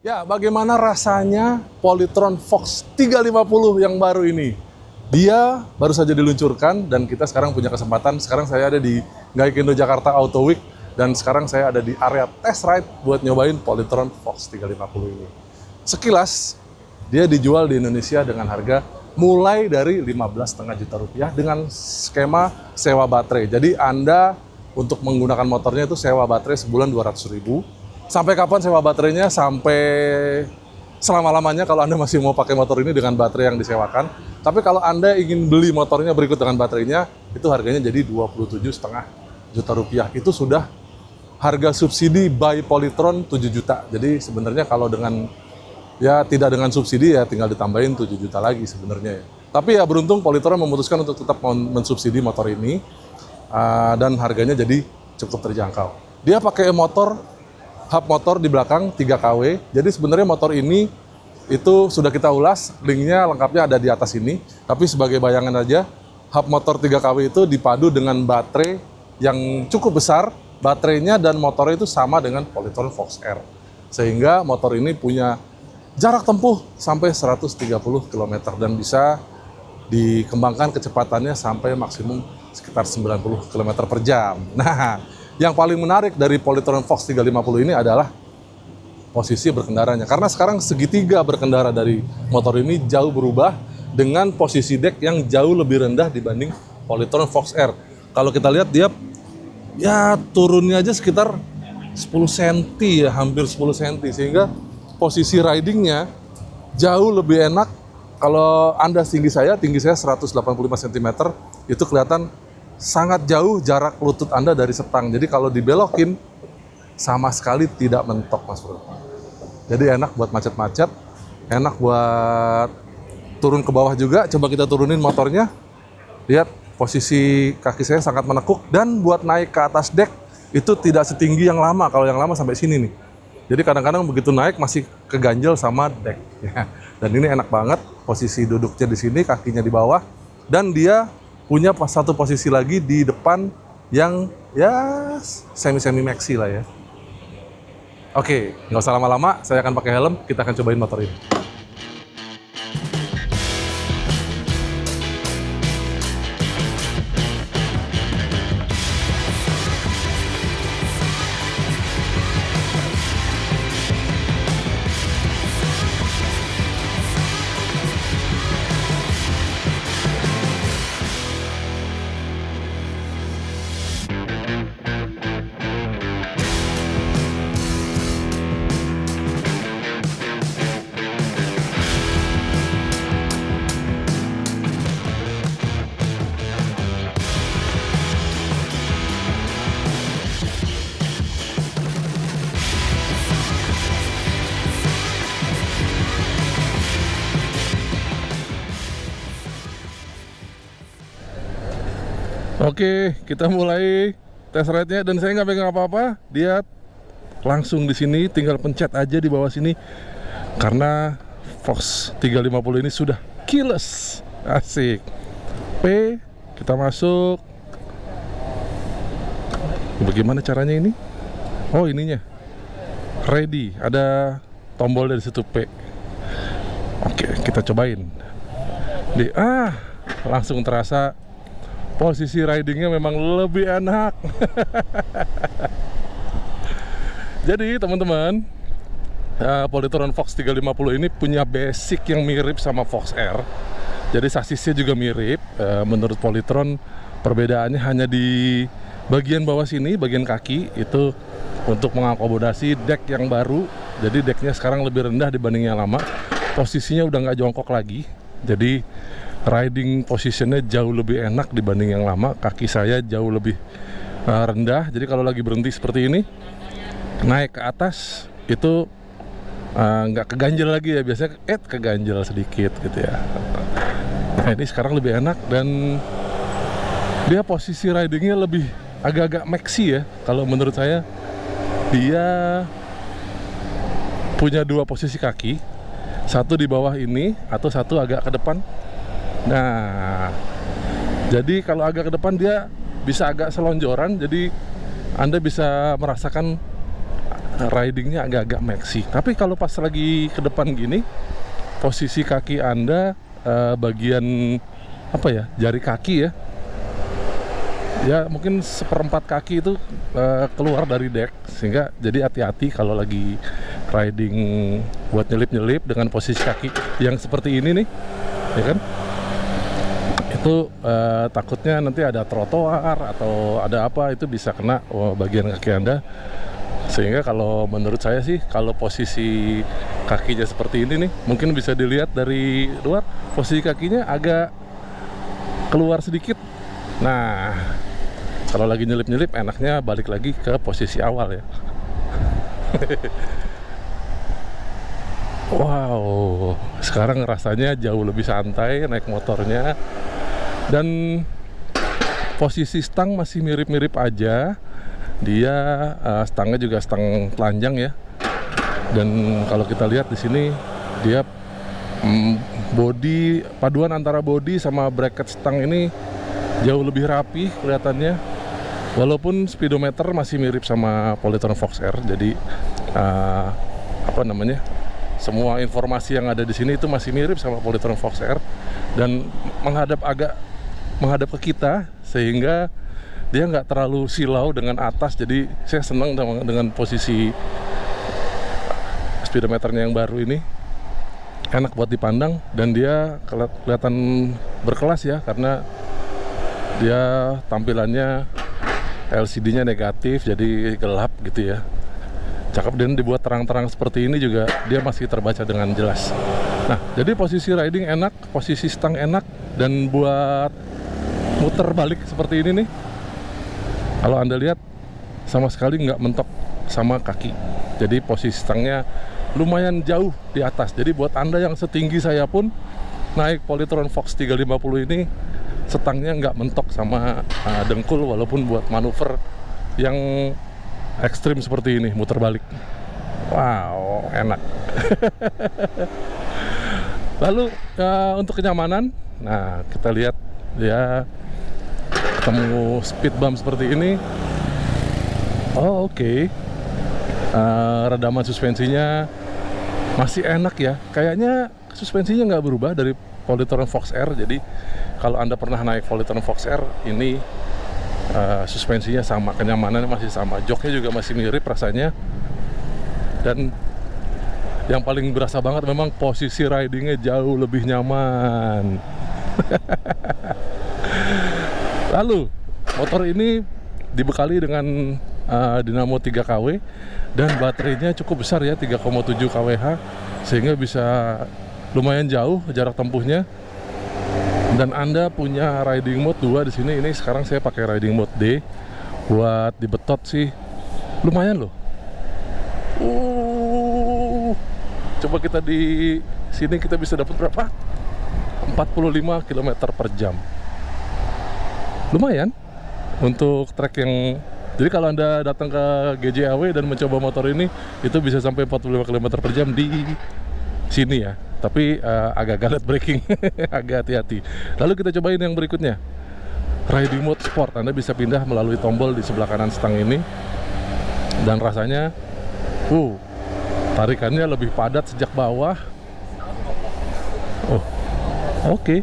Ya, bagaimana rasanya Polytron Fox 350 yang baru ini? Dia baru saja diluncurkan dan kita sekarang punya kesempatan. Sekarang saya ada di Gaikindo Jakarta Auto Week dan sekarang saya ada di area test ride buat nyobain Polytron Fox 350 ini. Sekilas, dia dijual di Indonesia dengan harga mulai dari 15,5 juta rupiah dengan skema sewa baterai. Jadi Anda untuk menggunakan motornya itu sewa baterai sebulan 200.000. Sampai kapan sewa baterainya? Sampai selama-lamanya kalau Anda masih mau pakai motor ini dengan baterai yang disewakan. Tapi kalau Anda ingin beli motornya berikut dengan baterainya, itu harganya jadi 27,5 juta rupiah. Itu sudah harga subsidi by Polytron 7 juta. Jadi sebenarnya kalau dengan ya tidak dengan subsidi ya tinggal ditambahin 7 juta lagi sebenarnya ya. Tapi ya beruntung Polytron memutuskan untuk tetap mensubsidi motor ini dan harganya jadi cukup terjangkau. Dia pakai hub motor di belakang 3 kW. Jadi sebenarnya motor ini itu sudah kita ulas, linknya lengkapnya ada di atas ini. Tapi sebagai bayangan aja, hub motor 3 kW itu dipadu dengan baterai yang cukup besar. Baterainya dan motornya itu sama dengan Polytron Fox R. Sehingga motor ini punya jarak tempuh sampai 130 km dan bisa dikembangkan kecepatannya sampai maksimum sekitar 90 km per jam. Nah, yang paling menarik dari Polytron Fox 350 ini adalah posisi berkendaranya. Karena sekarang segitiga berkendara dari motor ini jauh berubah dengan posisi dek yang jauh lebih rendah dibanding Polytron Fox R. Kalau kita lihat dia ya turunnya aja sekitar 10 cm ya, hampir 10 cm. Sehingga posisi ridingnya jauh lebih enak. Kalau Anda tinggi saya 185 cm, itu kelihatan sangat jauh jarak lutut Anda dari setang. Jadi kalau dibelokin sama sekali tidak mentok, Mas Bro. Jadi enak buat macet-macet, enak buat turun ke bawah juga. Coba kita turunin motornya. Lihat posisi kaki saya sangat menekuk dan buat naik ke atas dek itu tidak setinggi yang lama. Kalau yang lama sampai sini nih. Jadi kadang-kadang begitu naik masih keganjel sama dek. Dan ini enak banget, posisi duduknya di sini, kakinya di bawah, dan dia punya satu posisi lagi di depan yang ya semi-semi maxi lah ya. Oke, nggak usah lama-lama, saya akan pakai helm, kita akan cobain motor ini. Oke, kita mulai test ride-nya dan saya nggak pegang apa-apa. Dia langsung di sini, tinggal pencet aja di bawah sini. Karena Fox 350 ini sudah keyless. Asik. P, kita masuk. Bagaimana caranya ini? Oh, ininya. Ready, ada tombol dari situ P. Oke, kita cobain. Langsung terasa posisi ridingnya memang lebih enak. Jadi teman-teman, Polytron Fox 350 ini punya basic yang mirip sama Fox R. Jadi sasisnya juga mirip. Menurut Polytron perbedaannya hanya di bagian bawah sini, bagian kaki itu untuk mengakomodasi dek yang baru. Jadi deknya sekarang lebih rendah dibanding yang lama. Posisinya udah nggak jongkok lagi. Jadi riding positionnya jauh lebih enak dibanding yang lama. Kaki saya jauh lebih rendah. Jadi kalau lagi berhenti seperti ini, naik ke atas itu nggak keganjel lagi ya. Biasanya keganjel sedikit gitu ya. Nah ini sekarang lebih enak dan dia posisi ridingnya lebih agak-agak maxi ya. Kalau menurut saya dia punya dua posisi kaki, satu di bawah ini atau satu agak ke depan. Nah, jadi kalau agak ke depan dia bisa agak selonjoran, jadi Anda bisa merasakan ridingnya agak-agak maxi. Tapi kalau pas lagi ke depan gini, posisi kaki Anda bagian apa ya, jari kaki ya mungkin 1/4 kaki itu keluar dari deck, sehingga jadi hati-hati kalau lagi riding buat nyelip-nyelip dengan posisi kaki yang seperti ini nih, ya kan? Itu takutnya nanti ada trotoar atau ada apa, itu bisa kena bagian kaki Anda. Sehingga kalau menurut saya sih, kalau posisi kakinya seperti ini nih, mungkin bisa dilihat dari luar, posisi kakinya agak keluar sedikit. Nah, kalau lagi nyelip-nyelip enaknya balik lagi ke posisi awal ya. Wow, sekarang rasanya jauh lebih santai naik motornya. Dan posisi stang masih mirip-mirip aja. Dia stangnya juga stang telanjang ya. Dan kalau kita lihat di sini dia body, paduan antara body sama bracket stang ini jauh lebih rapi kelihatannya. Walaupun speedometer masih mirip sama Polytron Fox R, jadi apa namanya, semua informasi yang ada di sini itu masih mirip sama Polytron Fox R dan menghadap ke kita, sehingga dia nggak terlalu silau dengan atas. Jadi saya senang dengan posisi speedometernya yang baru ini, enak buat dipandang dan dia kelihatan berkelas ya, karena dia tampilannya LCD-nya negatif, jadi gelap gitu ya. Cakep, dan dibuat terang-terang seperti ini juga dia masih terbaca dengan jelas. Nah, jadi posisi riding enak, posisi stang enak, dan buat muter balik seperti ini nih, kalau Anda lihat sama sekali nggak mentok sama kaki. Jadi posisi stangnya lumayan jauh di atas. Jadi buat Anda yang setinggi saya pun naik Polytron Fox 350 ini, setangnya nggak mentok sama dengkul, walaupun buat manuver yang ekstrim seperti ini, muter balik. Wow, enak. Lalu untuk kenyamanan, nah kita lihat ya, ketemu speed bump seperti ini. Oh oke. Redaman suspensinya masih enak ya. Kayaknya suspensinya nggak berubah dari Polytron Fox R. Jadi kalau Anda pernah naik Polytron Fox R ini, suspensinya sama, kenyamanannya masih sama, joknya juga masih mirip rasanya. Dan yang paling berasa banget memang posisi ridingnya jauh lebih nyaman. Lalu motor ini dibekali dengan dinamo 3 kW dan baterainya cukup besar ya, 3,7 kWh, sehingga bisa lumayan jauh jarak tempuhnya. Dan Anda punya riding mode 2 di sini. Ini sekarang saya pakai riding mode D. Buat di betot sih lumayan loh. Coba kita di sini kita bisa dapat berapa? 45 km per jam. Lumayan untuk trek yang, jadi kalau Anda datang ke GJAW dan mencoba motor ini, itu bisa sampai 45 km per jam di sini ya. Tapi agak galet braking, agak hati-hati. Lalu kita cobain yang berikutnya, riding mode sport. Anda bisa pindah melalui tombol di sebelah kanan stang ini, dan rasanya tarikannya lebih padat sejak bawah. Oh, oke.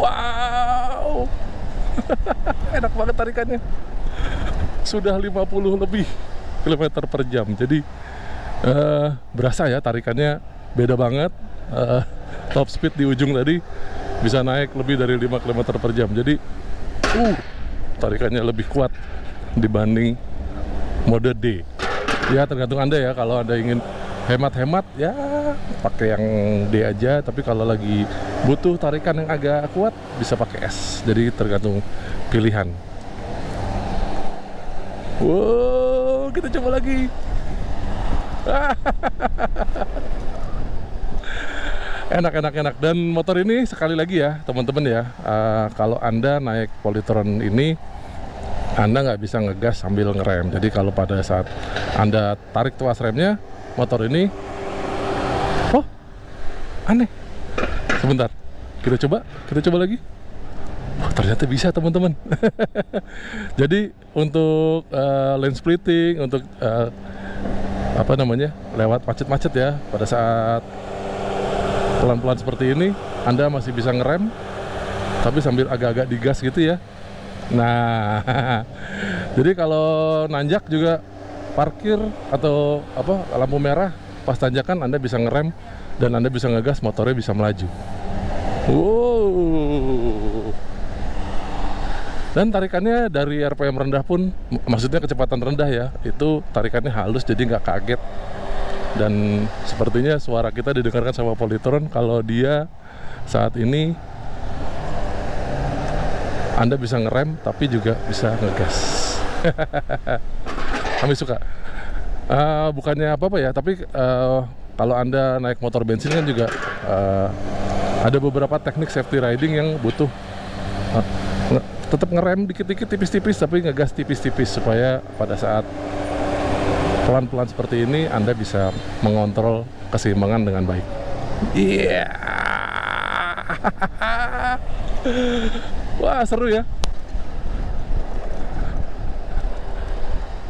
Wow. Enak banget tarikannya. Sudah 50 lebih kilometer per jam. Jadi berasa ya tarikannya beda banget. Top speed di ujung tadi bisa naik lebih dari 5 km per jam. Jadi tarikannya lebih kuat dibanding mode D. Ya tergantung Anda ya, kalau Anda ingin hemat-hemat ya pakai yang D aja, tapi kalau lagi butuh tarikan yang agak kuat bisa pakai S. Jadi tergantung pilihan. Wow, kita coba lagi. Enak. Dan motor ini sekali lagi ya teman-teman ya, kalau Anda naik Polytron ini, Anda nggak bisa ngegas sambil ngerem. Jadi kalau pada saat Anda tarik tuas remnya, motor ini, aneh. Sebentar, kita coba lagi. Ternyata bisa teman-teman. Jadi untuk lane splitting, untuk lewat macet-macet ya, pada saat pelan-pelan seperti ini Anda masih bisa ngerem tapi sambil agak-agak digas gitu ya. Nah, jadi kalau nanjak juga parkir atau lampu merah pas tanjakan Anda bisa ngerem dan Anda bisa ngegas, motornya bisa melaju. Wow. Dan tarikannya dari RPM rendah pun, maksudnya kecepatan rendah ya, itu tarikannya halus jadi nggak kaget. Dan sepertinya suara kita didengarkan sama Polytron kalau dia saat ini Anda bisa ngerem tapi juga bisa ngegas. Kami suka. Bukannya apa-apa ya, tapi kalau Anda naik motor bensin kan juga ada beberapa teknik safety riding yang butuh tetap ngerem dikit-dikit, tipis-tipis, tapi ngegas tipis-tipis supaya pada saat pelan-pelan seperti ini Anda bisa mengontrol keseimbangan dengan baik. Iya. Wah, seru ya.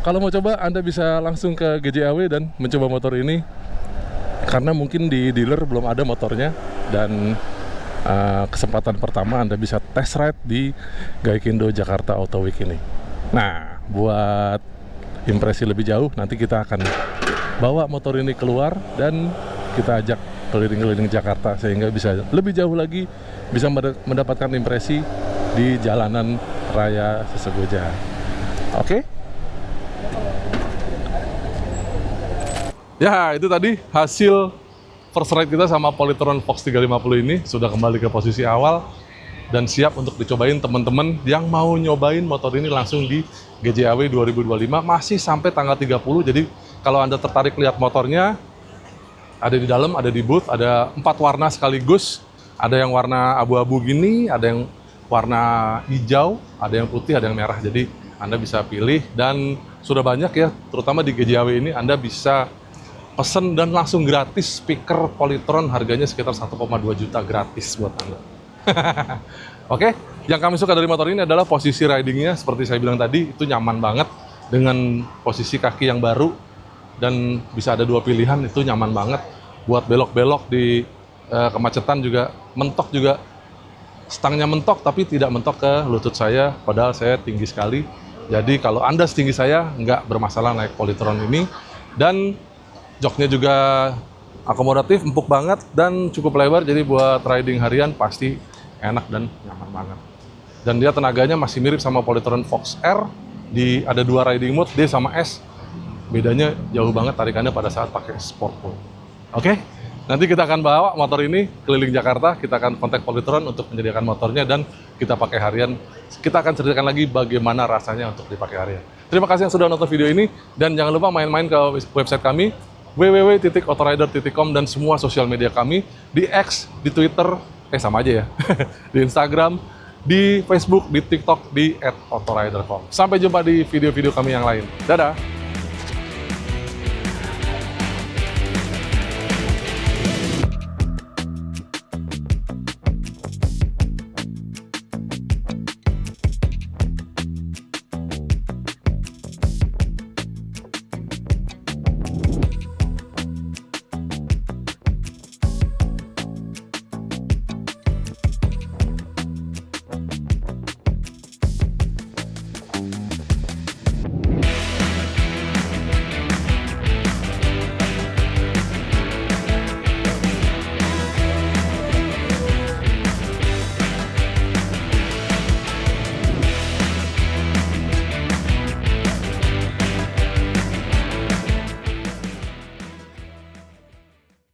Kalau mau coba Anda bisa langsung ke GJAW dan mencoba motor ini, karena mungkin di dealer belum ada motornya, dan kesempatan pertama Anda bisa test ride di Gaikindo Jakarta Auto Week ini. Nah, buat impresi lebih jauh, nanti kita akan bawa motor ini keluar dan kita ajak keliling-keliling Jakarta sehingga bisa lebih jauh lagi, bisa mendapatkan impresi di jalanan raya Sesegoja. Oke? Ya, itu tadi hasil first ride kita sama Polytron Fox 350 ini. Sudah kembali ke posisi awal dan siap untuk dicobain teman-teman yang mau nyobain motor ini langsung di GJAW 2025. Masih sampai tanggal 30, jadi kalau Anda tertarik lihat motornya, ada di dalam, ada di booth, ada 4 warna sekaligus. Ada yang warna abu-abu gini, ada yang warna hijau, ada yang putih, ada yang merah. Jadi Anda bisa pilih, dan sudah banyak ya, terutama di GJAW ini Anda bisa pesen dan langsung gratis speaker Polytron, harganya sekitar 1,2 juta gratis buat Anda. Oke, yang kami suka dari motor ini adalah posisi ridingnya, seperti saya bilang tadi, itu nyaman banget dengan posisi kaki yang baru dan bisa ada 2 pilihan, itu nyaman banget buat belok-belok di kemacetan juga. Mentok juga, stangnya mentok tapi tidak mentok ke lutut saya, padahal saya tinggi sekali. Jadi kalau Anda setinggi saya, nggak bermasalah naik Polytron ini. Dan joknya juga akomodatif, empuk banget, dan cukup lebar, jadi buat riding harian pasti enak dan nyaman banget. Dan dia tenaganya masih mirip sama Polytron Fox R, ada 2 riding mode, D sama S. Bedanya jauh banget tarikannya pada saat pakai sport mode. Oke? Nanti kita akan bawa motor ini keliling Jakarta, kita akan kontak Polytron untuk menyediakan motornya dan kita pakai harian. Kita akan ceritakan lagi bagaimana rasanya untuk dipakai harian. Terima kasih yang sudah nonton video ini, dan jangan lupa main-main ke website kami www.autorider.com dan semua sosial media kami di X, di Twitter, sama aja ya, di Instagram, di Facebook, di TikTok, di @autorider.com. Sampai jumpa di video-video kami yang lain. Dadah!